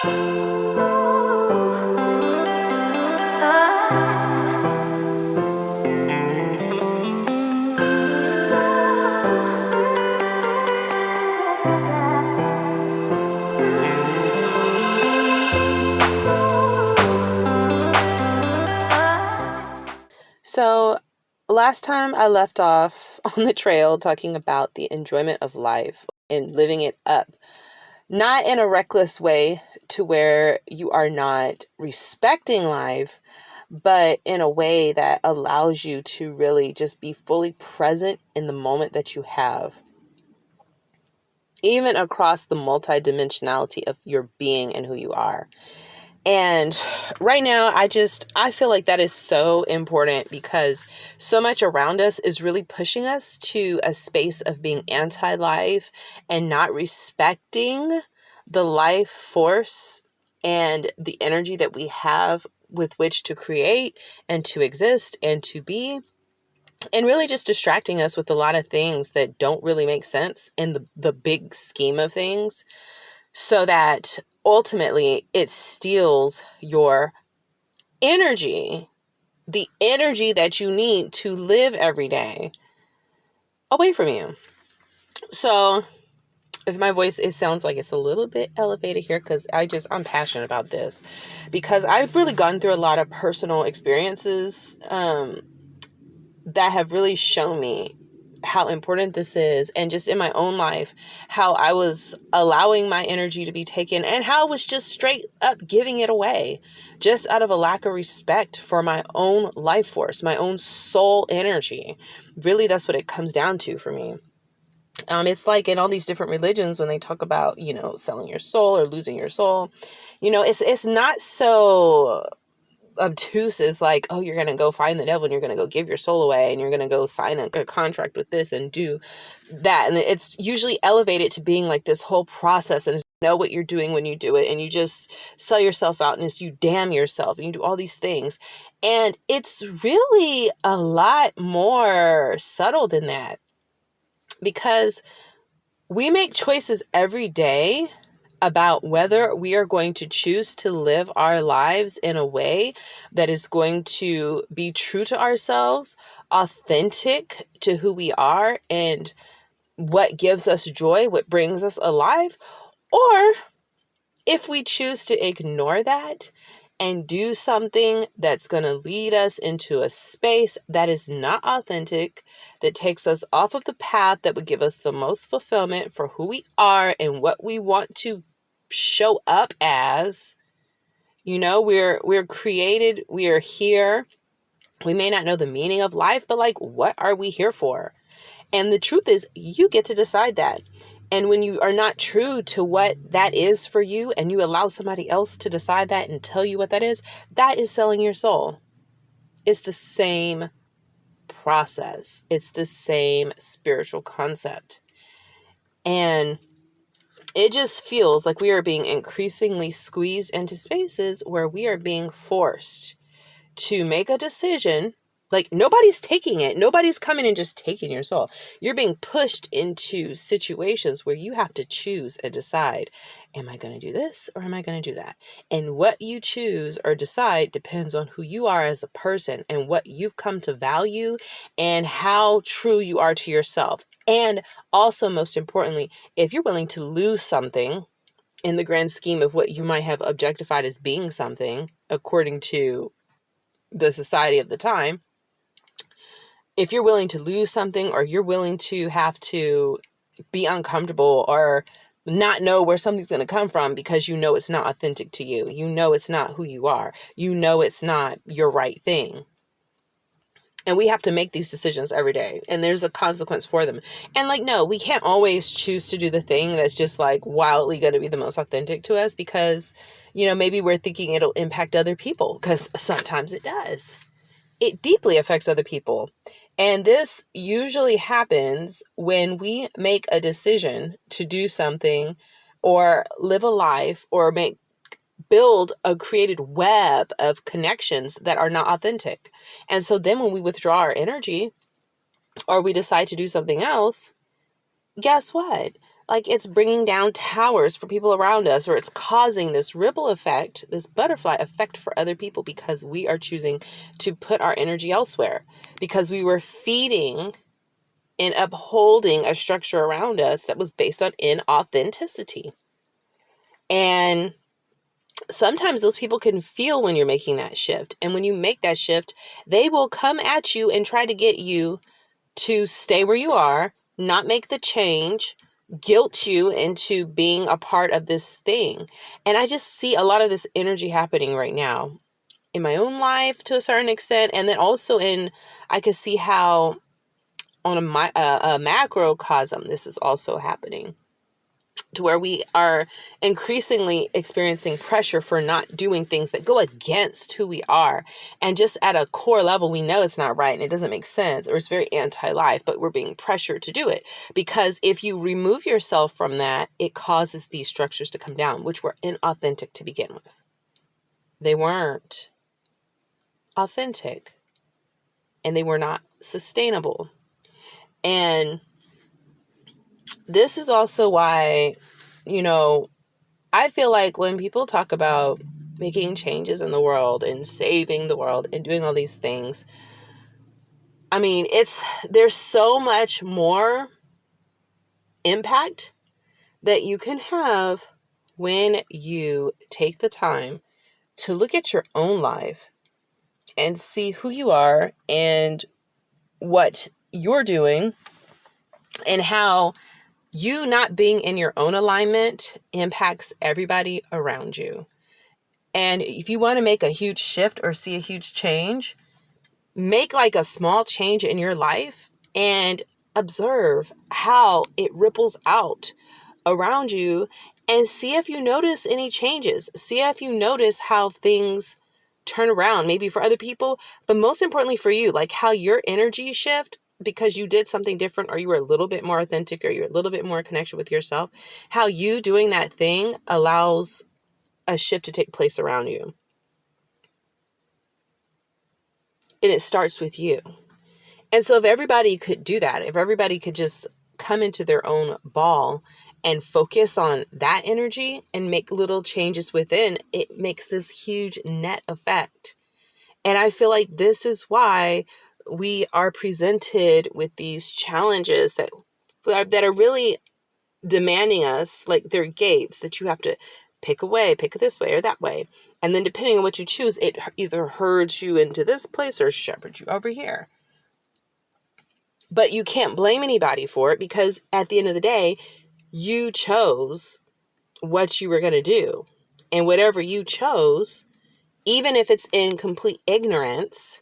So, last time I left off on the trail talking about the enjoyment of life and living it up, not in a reckless way to where you are not respecting life, but in a way that allows you to really just be fully present in the moment that you have, even across the multidimensionality of your being and who you are. And right now, I feel like that is so important because so much around us is really pushing us to a space of being anti-life and not respecting the life force and the energy that we have with which to create and to exist and to be. And really just distracting us with a lot of things that don't really make sense in the big scheme of things, so that ultimately it steals your energy, the energy that you need to live every day, away from you. So if my voice, it sounds like it's a little bit elevated here because I'm passionate about this, because I've really gone through a lot of personal experiences that have really shown me how important this is, and just in my own life, how I was allowing my energy to be taken and how I was just straight up giving it away just out of a lack of respect for my own life force, my own soul energy. Really, that's what it comes down to for me. It's like in all these different religions when they talk about, selling your soul or losing your soul, it's not so obtuse as like, oh, you're going to go find the devil and you're going to go give your soul away and you're going to go sign a contract with this and do that. And it's usually elevated to being like this whole process, and you know what you're doing when you do it, and you just sell yourself out, and it's you damn yourself and you do all these things. And it's really a lot more subtle than that, because we make choices every day about whether we are going to choose to live our lives in a way that is going to be true to ourselves, authentic to who we are and what gives us joy, what brings us alive, or if we choose to ignore that and do something that's going to lead us into a space that is not authentic, that takes us off of the path that would give us the most fulfillment for who we are and what we want to show up as. We're created, we are here. We may not know the meaning of life, but like, what are we here for? And the truth is, you get to decide that. And when you are not true to what that is for you, and you allow somebody else to decide that and tell you what that is selling your soul. It's the same process. It's the same spiritual concept. And it just feels like we are being increasingly squeezed into spaces where we are being forced to make a decision. Like, nobody's taking it. Nobody's coming and just taking your soul. You're being pushed into situations where you have to choose and decide, am I going to do this or am I going to do that? And what you choose or decide depends on who you are as a person and what you've come to value and how true you are to yourself. And also, most importantly, if you're willing to lose something in the grand scheme of what you might have objectified as being something, according to the society of the time, if you're willing to lose something, or you're willing to have to be uncomfortable or not know where something's going to come from because you know it's not authentic to you, you know it's not who you are, you know it's not your right thing. And we have to make these decisions every day, and there's a consequence for them. And like, no, we can't always choose to do the thing that's just like wildly going to be the most authentic to us because, maybe we're thinking it'll impact other people, because sometimes it does. It deeply affects other people. And this usually happens when we make a decision to do something or live a life or build a created web of connections that are not authentic. And so then when we withdraw our energy or we decide to do something else, guess what? like it's bringing down towers for people around us, or it's causing this ripple effect, this butterfly effect for other people, because we are choosing to put our energy elsewhere, because we were feeding and upholding a structure around us that was based on inauthenticity. And sometimes those people can feel when you're making that shift. And when you make that shift, they will come at you and try to get you to stay where you are, not make the change, guilt you into being a part of this thing. And I just see a lot of this energy happening right now in my own life to a certain extent. And then also I could see how on a macrocosm, this is also happening, to where we are increasingly experiencing pressure for not doing things that go against who we are. And just at a core level, we know it's not right and it doesn't make sense, or it's very anti-life, but we're being pressured to do it. Because if you remove yourself from that, it causes these structures to come down, which were inauthentic to begin with. They weren't authentic and they were not sustainable. And this is also why, I feel like when people talk about making changes in the world and saving the world and doing all these things, I mean, there's so much more impact that you can have when you take the time to look at your own life and see who you are and what you're doing, and how you not being in your own alignment impacts everybody around you. And if you want to make a huge shift or see a huge change, make like a small change in your life and observe how it ripples out around you, and see if you notice any changes. See if you notice how things turn around, maybe for other people, but most importantly for you, like how your energy shift because you did something different, or you were a little bit more authentic, or you're a little bit more connection with yourself. How you doing that thing allows a shift to take place around you. And it starts with you. And so if everybody could do that, if everybody could just come into their own ball and focus on that energy and make little changes within, it makes this huge net effect. And I feel like this is why we are presented with these challenges that are really demanding us, like they're gates that you have to pick a way, pick it this way or that way. And then depending on what you choose, it either herds you into this place or shepherds you over here. But you can't blame anybody for it, because at the end of the day, you chose what you were going to do. And whatever you chose, even if it's in complete ignorance,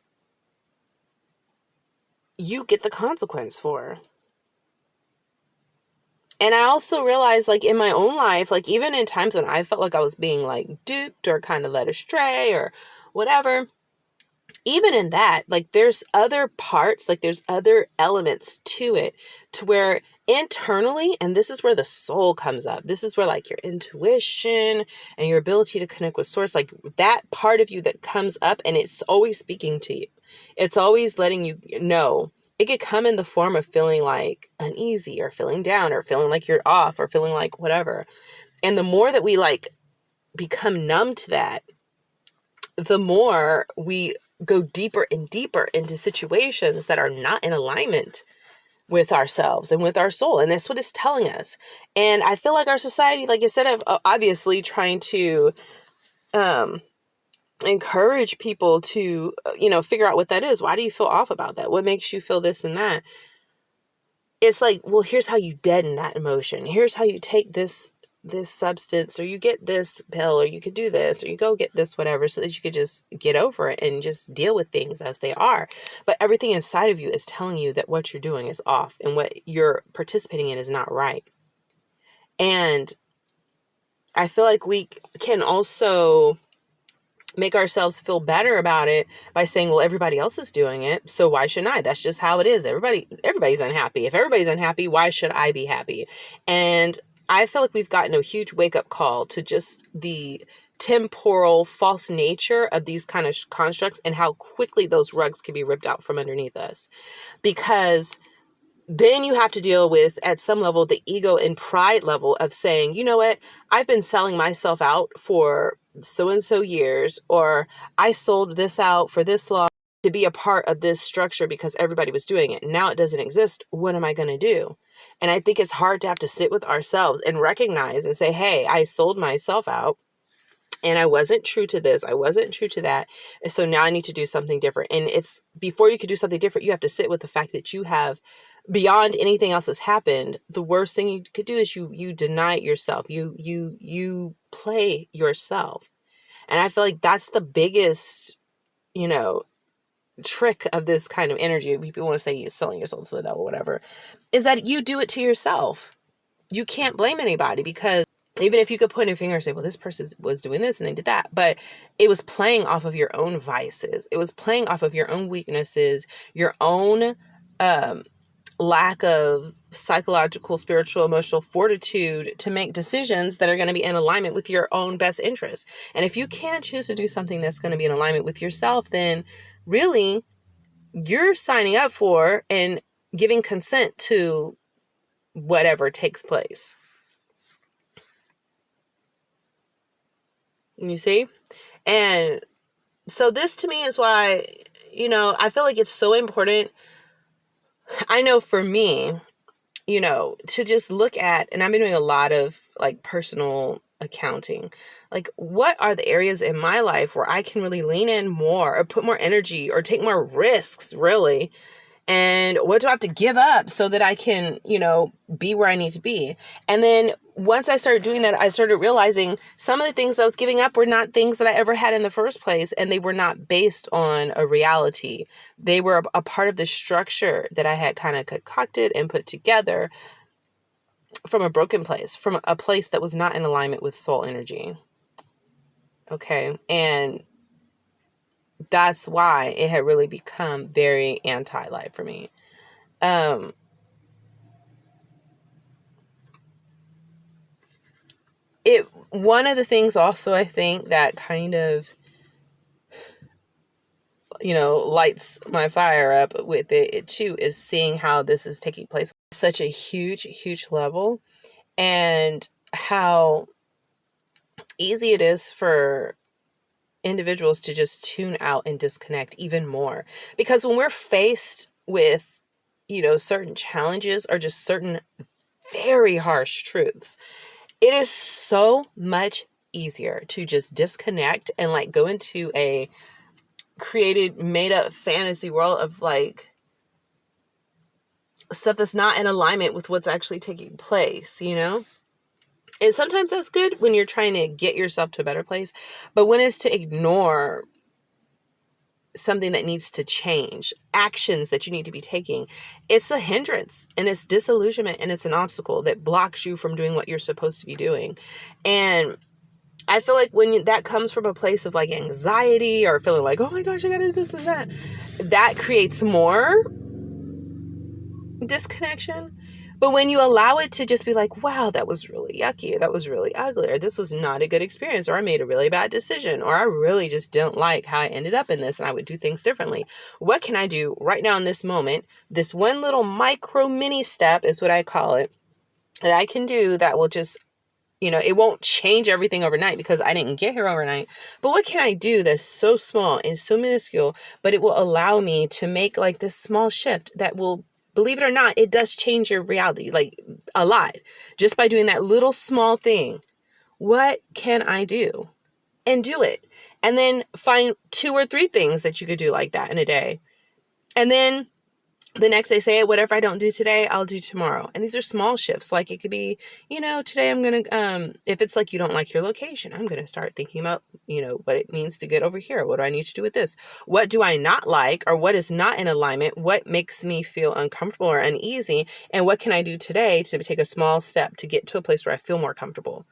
you get the consequence for. And I also realized, like in my own life, like even in times when I felt like I was being like duped or kind of led astray or whatever, even in that, like there's other parts, like there's other elements to it, to where internally, and this is where the soul comes up. This is where like your intuition and your ability to connect with source, like that part of you that comes up, and it's always speaking to you. It's always letting you know. It could come in the form of feeling like uneasy or feeling down or feeling like you're off or feeling like whatever. And the more that we like become numb to that, the more we go deeper and deeper into situations that are not in alignment with ourselves and with our soul. And that's what it's telling us. And I feel like our society, like instead of obviously trying to encourage people to, figure out what that is. Why do you feel off about that? What makes you feel this and that? It's like, well, here's how you deaden that emotion. Here's how you take this substance, or you get this pill, or you could do this, or you go get this, whatever, so that you could just get over it and just deal with things as they are. But everything inside of you is telling you that what you're doing is off and what you're participating in is not right. And I feel like we can also make ourselves feel better about it by saying, well, everybody else is doing it, so why shouldn't I? That's just how it is. Everybody's unhappy. If everybody's unhappy, why should I be happy? And I feel like we've gotten a huge wake-up call to just the temporal false nature of these kind of constructs and how quickly those rugs can be ripped out from underneath us. Because then you have to deal with, at some level, the ego and pride level of saying, you know what, I've been selling myself out for so and so years, or I sold this out for this long to be a part of this structure because everybody was doing it. Now it doesn't exist. What am I going to do? And I think it's hard to have to sit with ourselves and recognize and say, hey, I sold myself out and I wasn't true to this. I wasn't true to that. And so now I need to do something different. And it's, before you could do something different, you have to sit with the fact that you have, beyond anything else that's happened, the worst thing you could do is you deny yourself. You play yourself. And I feel like that's the biggest, you know, trick of this kind of energy. People want to say you're selling your soul to the devil, whatever, is that you do it to yourself. You can't blame anybody, because even if you could point a finger and say, well, this person was doing this and they did that, but it was playing off of your own vices. It was playing off of your own weaknesses, your own lack of psychological, spiritual, emotional fortitude to make decisions that are going to be in alignment with your own best interest. And if you can't choose to do something that's going to be in alignment with yourself, then really you're signing up for and giving consent to whatever takes place. You see? And so this to me is why, you know, I feel like it's so important. I know for me, you know, to just look at, and I've been doing a lot of like personal accounting, like what are the areas in my life where I can really lean in more or put more energy or take more risks, really, and what do I have to give up so that I can, you know, be where I need to be. And then once I started doing that, I started realizing some of the things I was giving up were not things that I ever had in the first place, and they were not based on a reality. They were a part of the structure that I had kind of concocted and put together from a broken place, from a place that was not in alignment with soul energy. Okay. And that's why it had really become very anti-life for me. One of the things also, I think, that kind of, you know, lights my fire up with it too, is seeing how this is taking place on such a huge level, and how easy it is for individuals to just tune out and disconnect even more. Because when we're faced with, you know, certain challenges or just certain very harsh truths, it is so much easier to just disconnect and like go into a created, made up fantasy world of like stuff that's not in alignment with what's actually taking place, you know? And sometimes that's good when you're trying to get yourself to a better place. But when it's to ignore something that needs to change, actions that you need to be taking, it's a hindrance and it's disillusionment and it's an obstacle that blocks you from doing what you're supposed to be doing. And I feel like when that comes from a place of like anxiety or feeling like, oh my gosh, I gotta do this and that, that creates more disconnection. But when you allow it to just be like, wow, that was really yucky, that was really ugly, or this was not a good experience, or I made a really bad decision, or I really just don't like how I ended up in this and I would do things differently. What can I do right now in this moment? This one little micro mini step is what I call it, that I can do that will just, you know, it won't change everything overnight because I didn't get here overnight. But what can I do that's so small and so minuscule, but it will allow me to make like this small shift that will, believe it or not, it does change your reality like a lot just by doing that little small thing. What can I do? And do it. And then find 2 or 3 things that you could do like that in a day. And then the next day say, whatever I don't do today, I'll do tomorrow. And these are small shifts. Like it could be, you know, today I'm going to, if it's like you don't like your location, I'm going to start thinking about, you know, what it means to get over here. What do I need to do with this? What do I not like, or what is not in alignment? What makes me feel uncomfortable or uneasy? And what can I do today to take a small step to get to a place where I feel more comfortable?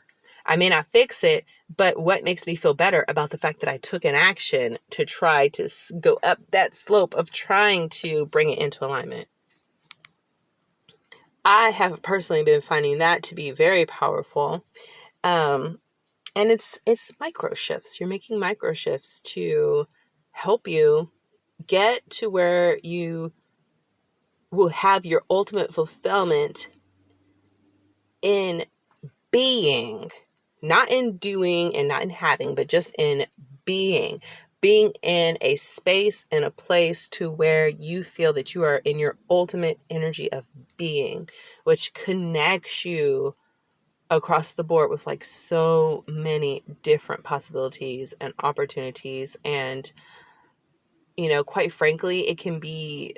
I may not fix it, but what makes me feel better about the fact that I took an action to try to go up that slope of trying to bring it into alignment? I have personally been finding that to be very powerful. And it's micro shifts. You're making micro shifts to help you get to where you will have your ultimate fulfillment in being, not in doing and not in having, but just in being in a space and a place to where you feel that you are in your ultimate energy of being, which connects you across the board with like so many different possibilities and opportunities. And, you know, quite frankly, it can be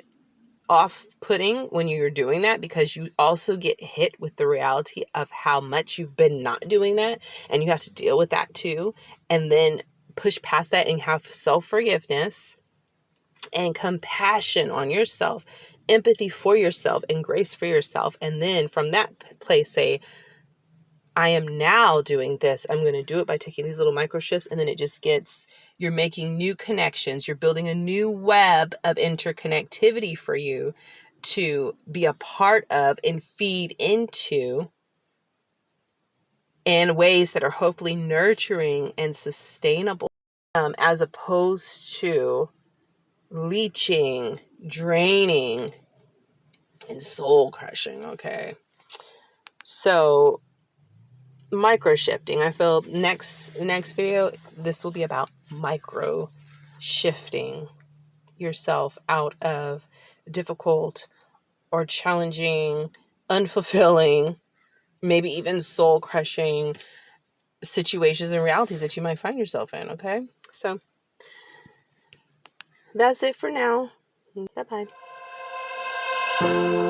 off-putting when you're doing that, because you also get hit with the reality of how much you've been not doing that, and you have to deal with that too, and then push past that and have self-forgiveness and compassion on yourself, empathy for yourself, and grace for yourself. And then from that place say, I am now doing this. I'm going to do it by taking these little micro shifts. And then it just gets, you're making new connections. You're building a new web of interconnectivity for you to be a part of and feed into in ways that are hopefully nurturing and sustainable, as opposed to leeching, draining, and soul crushing. Okay. So micro shifting. I feel next video, this will be about micro shifting yourself out of difficult or challenging, unfulfilling, maybe even soul crushing situations and realities that you might find yourself in. Okay. So that's it for now. Bye bye.